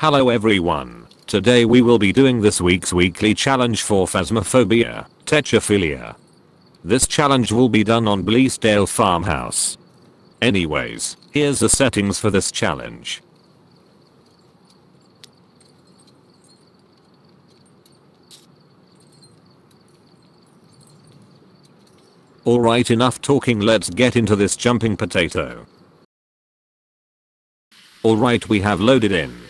Hello everyone. Today we will be doing this week's weekly challenge for Phasmophobia, Technophilia. This challenge will be done on Bleasdale Farmhouse. Anyways, here's the settings for this challenge. Alright, enough talking, let's get into this jumping potato. Alright, we have loaded in.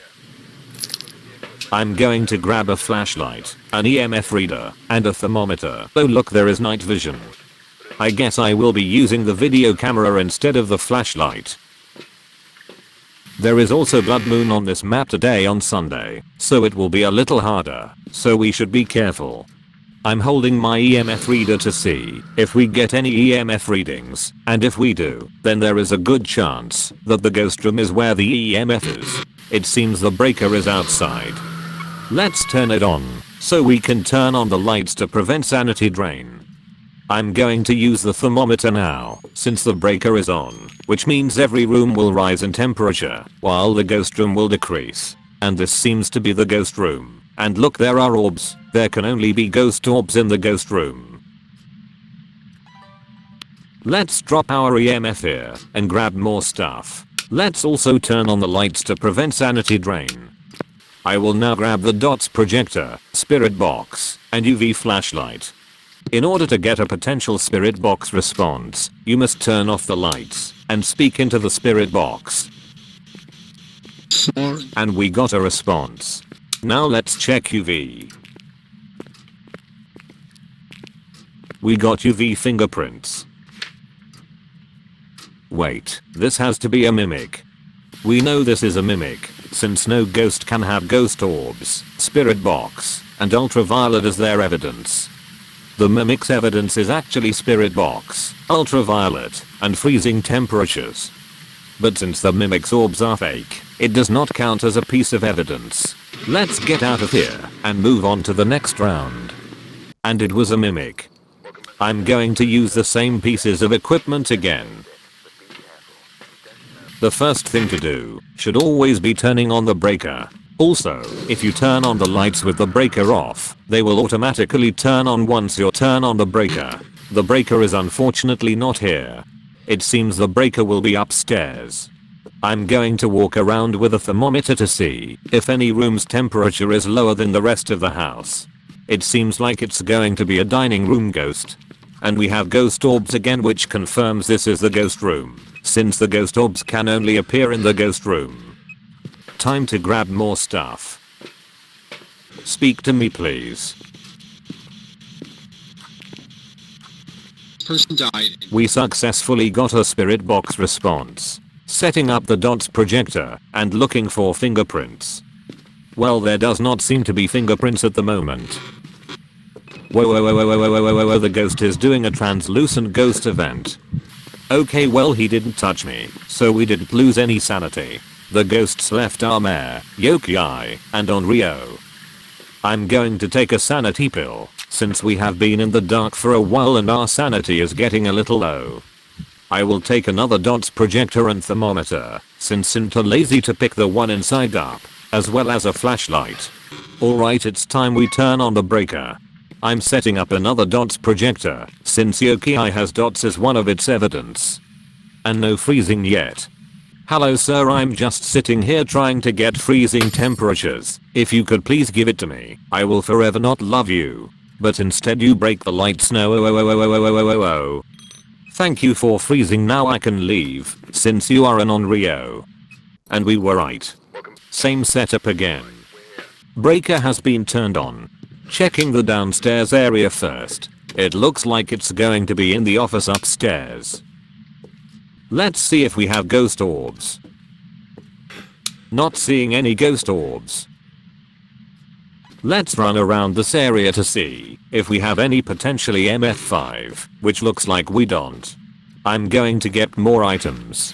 I'm going to grab a flashlight, an EMF reader, and a thermometer. Oh look, there is night vision. I guess I will be using the video camera instead of the flashlight. There is also blood moon on this map today on Sunday, so it will be a little harder, so we should be careful. I'm holding my EMF reader to see if we get any EMF readings, and if we do, then there is a good chance that the ghost room is where the EMF is. It seems the breaker is outside. Let's turn it on, so we can turn on the lights to prevent sanity drain. I'm going to use the thermometer now, since the breaker is on, which means every room will rise in temperature, while the ghost room will decrease. And this seems to be the ghost room. And look, there are orbs. There can only be ghost orbs in the ghost room. Let's drop our EMF here, and grab more stuff. Let's also turn on the lights to prevent sanity drain. I will now grab the dots projector, spirit box, and UV flashlight. In order to get a potential spirit box response, you must turn off the lights, and speak into the spirit box. And we got a response. Now let's check UV. We got UV fingerprints. Wait, this has to be a mimic. We know this is a mimic, since no ghost can have ghost orbs, spirit box, and ultraviolet as their evidence. The mimic's evidence is actually spirit box, ultraviolet, and freezing temperatures. But since the mimic's orbs are fake, it does not count as a piece of evidence. Let's get out of here and move on to the next round. And it was a mimic. I'm going to use the same pieces of equipment again. The first thing to do should always be turning on the breaker. Also, if you turn on the lights with the breaker off, they will automatically turn on once you turn on the breaker. The breaker is unfortunately not here. It seems the breaker will be upstairs. I'm going to walk around with a thermometer to see if any room's temperature is lower than the rest of the house. It seems like it's going to be a dining room ghost. And we have ghost orbs again, which confirms this is the ghost room, since the ghost orbs can only appear in the ghost room. Time to grab more stuff. Speak to me, please. Person died. We successfully got a spirit box response. Setting up the dots projector and looking for fingerprints. Well, there does not seem to be fingerprints at the moment. Whoa, the ghost is doing a translucent ghost event. Okay, well, he didn't touch me, so we didn't lose any sanity. The ghosts left our Mare, Yokai, and on Rio. I'm going to take a sanity pill, since we have been in the dark for a while and our sanity is getting a little low. I will take another dots projector and thermometer, since I'm too lazy to pick the one inside up, as well as a flashlight. Alright, it's time we turn on the breaker. I'm setting up another dots projector, since Yokai has dots as one of its evidence. And no freezing yet. Hello sir, I'm just sitting here trying to get freezing temperatures. If you could please give it to me, I will forever not love you. But instead you break the lights now. Oh. Thank you for freezing, now I can leave, since you are an on Rio. And we were right. Same setup again. Breaker has been turned on. Checking the downstairs area first. It looks like it's going to be in the office upstairs. Let's see if we have ghost orbs. Not seeing any ghost orbs. Let's run around this area to see if we have any potentially MF5, which looks like we don't. I'm going to get more items.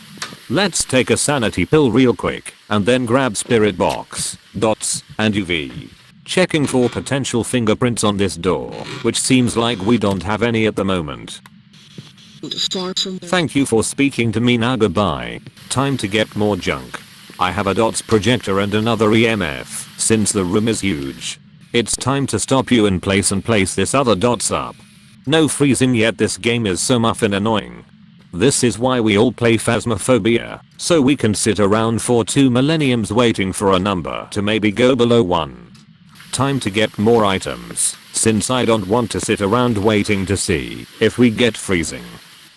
Let's take a sanity pill real quick, and then grab spirit box, dots, and UV. Checking for potential fingerprints on this door, which seems like we don't have any at the moment. Far from there. Thank you for speaking to me, now goodbye. Time to get more junk. I have a dots projector and another EMF since the room is huge. It's time to stop you in place and place this other dots up. No freezing yet, this game is so muffin annoying. This is why we all play Phasmophobia, so we can sit around for 2 millenniums waiting for a number to maybe go below 1. Time to get more items, since I don't want to sit around waiting to see if we get freezing.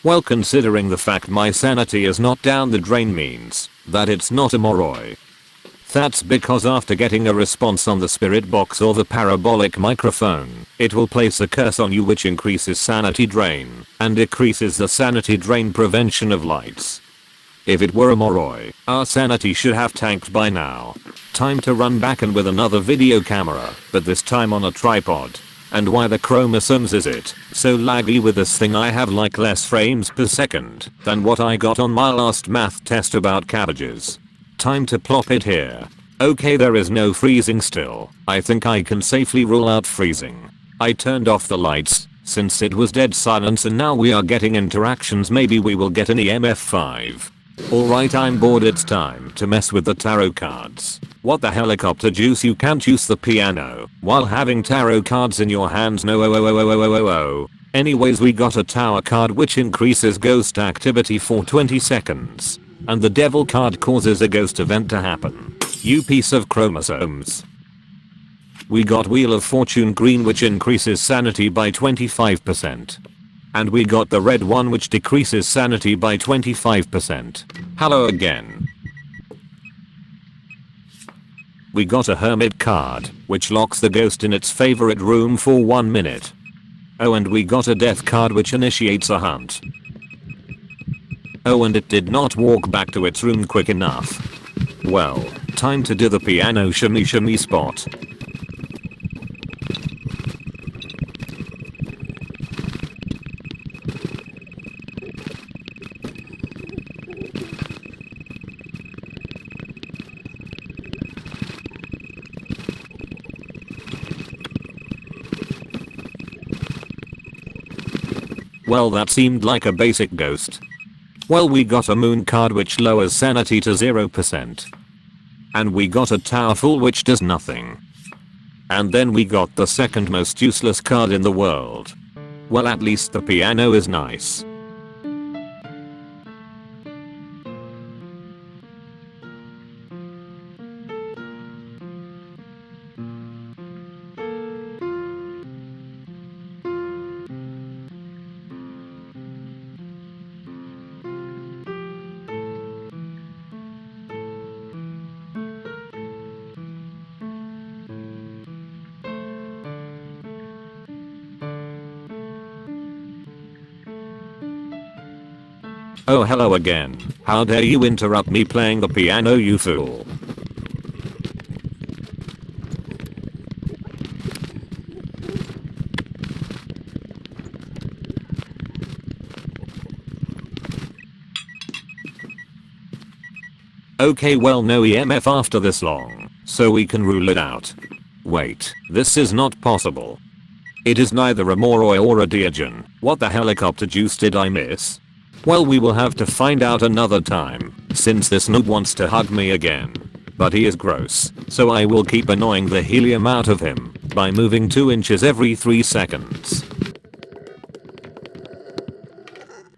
Well, considering the fact my sanity is not down the drain means that it's not a moroi. That's because after getting a response on the spirit box or the parabolic microphone, it will place a curse on you which increases sanity drain and decreases the sanity drain prevention of lights. If it were a moroi, our sanity should have tanked by now. Time to run back and with another video camera, but this time on a tripod. And why the chromosomes is it so laggy with this thing? I have like less frames per second than what I got on my last math test about cabbages. Time to plop it here. Okay, there is no freezing still. I think I can safely rule out freezing. I turned off the lights since it was dead silence and now we are getting interactions. Maybe we will get an EMF 5. Alright, I'm bored, it's time to mess with the tarot cards. What the helicopter juice, you can't use the piano while having tarot cards in your hands, no. Anyways, we got a tower card which increases ghost activity for 20 seconds. And the devil card causes a ghost event to happen. You piece of chromosomes. We got Wheel of Fortune green which increases sanity by 25%. And we got the red one which decreases sanity by 25%. Hello again. We got a hermit card which locks the ghost in its favorite room for 1 minute. Oh, and we got a death card which initiates a hunt. Oh, and it did not walk back to its room quick enough. Well, time to do the piano shimmy shimmy spot. Well, that seemed like a basic ghost. Well, we got a moon card which lowers sanity to 0%. And we got a tower fool which does nothing. And then we got the second most useless card in the world. Well, at least the piano is nice. Oh, hello again. How dare you interrupt me playing the piano, you fool. Okay, well, no EMF after this long, so we can rule it out. Wait, this is not possible. It is neither a Moroi or a Diogen. What the helicopter juice did I miss? Well, we will have to find out another time, since this noob wants to hug me again. But he is gross, so I will keep annoying the helium out of him by moving 2 inches every 3 seconds.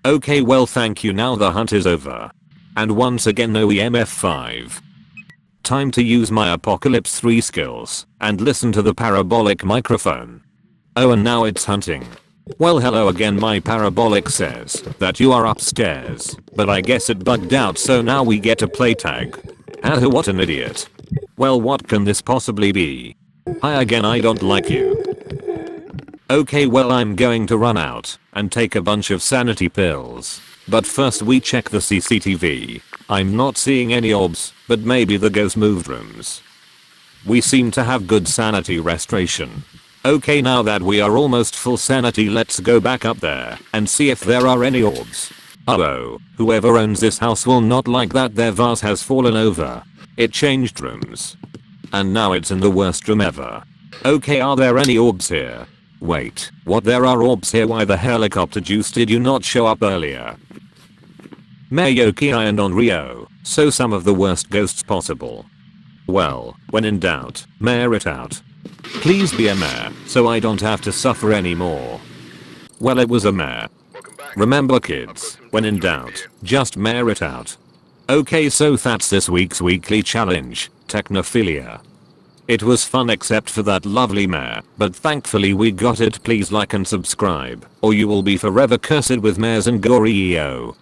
Okay, well, thank you, now the hunt is over. And once again no EMF 5. Time to use my Apocalypse 3 skills and listen to the parabolic microphone. Oh, and now it's hunting. Well, hello again, my parabolic says that you are upstairs, but I guess it bugged out, so now we get a play tag. Ah, what an idiot. Well, what can this possibly be? Hi again, I don't like you. Okay, well, I'm going to run out and take a bunch of sanity pills. But first we check the CCTV. I'm not seeing any orbs, but maybe the ghost moved rooms. We seem to have good sanity restoration. Okay, now that we are almost full sanity, let's go back up there and see if there are any orbs. Uh-oh, whoever owns this house will not like that their vase has fallen over. It changed rooms. And now it's in the worst room ever. Okay, are there any orbs here? Wait, what, there are orbs here? Why the helicopter juice did you not show up earlier? Mare, Yoki and on Rio, So some of the worst ghosts possible. Well, when in doubt, mare it out. Please be a mare, so I don't have to suffer anymore. Well, it was a mare. Remember kids, when in doubt, just mare it out. Okay, so that's this week's weekly challenge, Technophilia. It was fun except for that lovely mare, but thankfully we got it. Please like and subscribe, or you will be forever cursed with mares and gory EO.